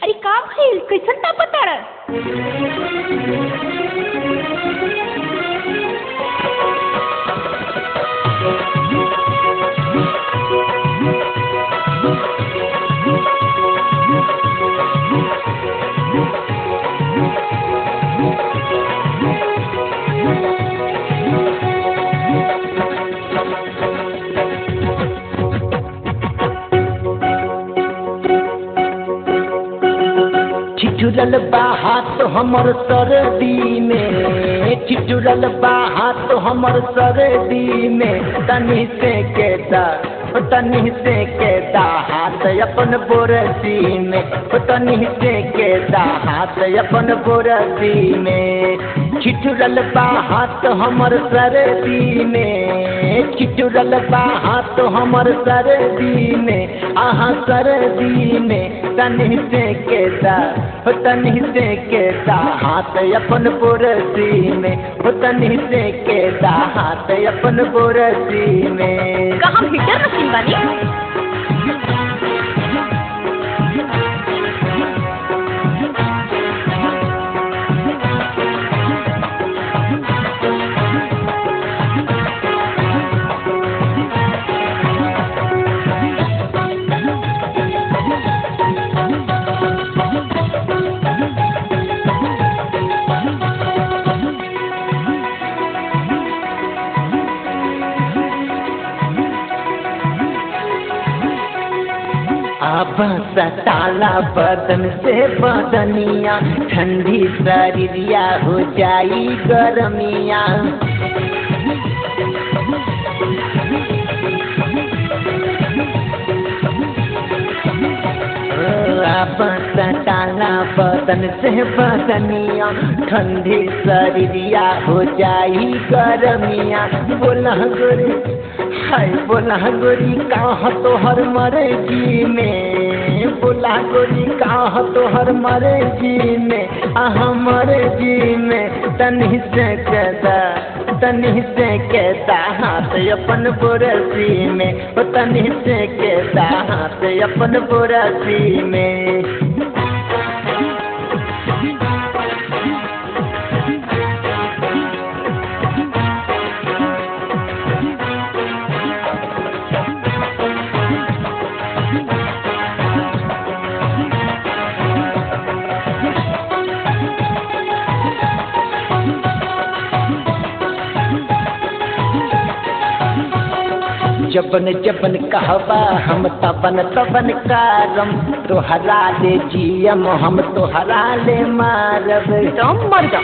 अरे का भइल कैसन तापताड़? ठिठुरल बाहात हमर सरदी में, ठिठुरल बाहात हमर सरदी में, तनी से केदा तनी से केदा हाथ अपन बोरसी में, तनी से केदा हाथ अपन बोरसी में। ठिठुरल बाहात हमर सरदी में, ठिठुरल बाहात हमर सरदी में, आहा सरदी में, तनी से केदा तनी से केदा हाथ अपन बोरसी में, तनी से केदा हाथ अपन बोरसी में। कहाँ भीतर मशीन बानी? सताला बदन से बदनिया, ठंडी शरीरिया हो जाई गरमिया। सताला बदन से बदनिया, ठंडी शरीरिया हो जाई गरमिया। बोला गोरी हाय बोला गोरी कहाँ तोहर मर्जी में, बोला गोरी कहाँ तोहर मर्जी में, आहा मर्जी में, तनी से केदा तनी से केदा हाथ अपन बोरसी में, तनी से केदा हाथ अपन बोरसी में। जबन जबन कहबा हम तबन तबन कारम, तोहरा ले जियम हम तोहरा ले मारब। तुम मर जा।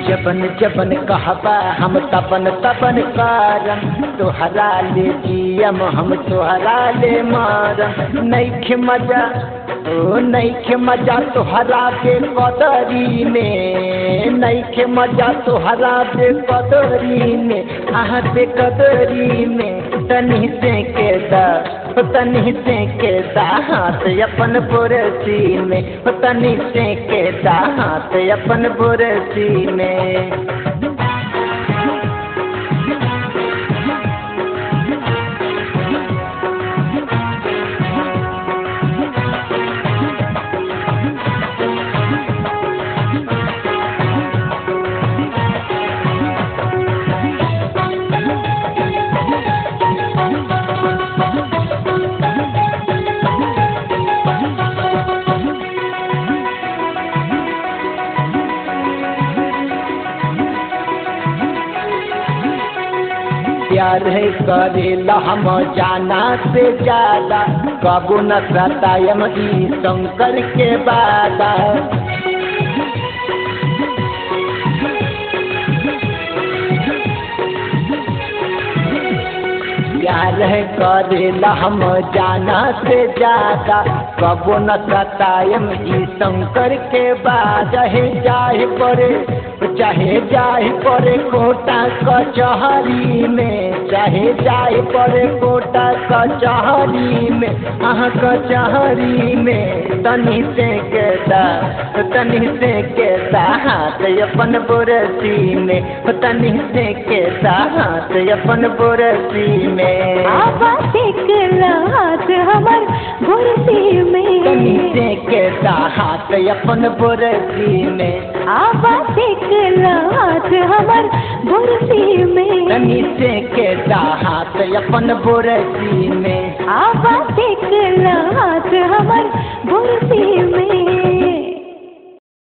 जबन जबन कहबा हम तबन तबन कारम, तोहरा ले जियम हम तोहरा ले मारम। नइखे मजा नइखे मजा तोहरा पे कदरी में, नइखे मजा तोहरा पे कदरी में, आहा पे कदरी में, तनी से केदा तनी से केदा हाथ अपन बोरसी में, तनी से केदा हाथ अपन बोरसी में। प्यार है करेला हम जाना से ज्यादा, कबू न सतायम ई शंकर के बादा। प्यार है करेला हम जाना से ज्यादा, कबू न सतायम ई शंकर के बादा। है जाहे परे चाहे जाए पड़े कोटा कचहरी में, चाहे जाए पड़े कोटा कचहरी में, अहाँ कचहरी में तनी से के हाथ अपन बोरसी में, तनी से के हाथ अपन बोरसी में। आवा टेकला हाथ हमर बोरसी में, तनी से के हाथ अपन बोरसी में। आवा टेकला हाथ हमर बोरसी में, तनी से के हाथ अपन बोरसी में। आवा टेकला हाथ हमर बोरसी में।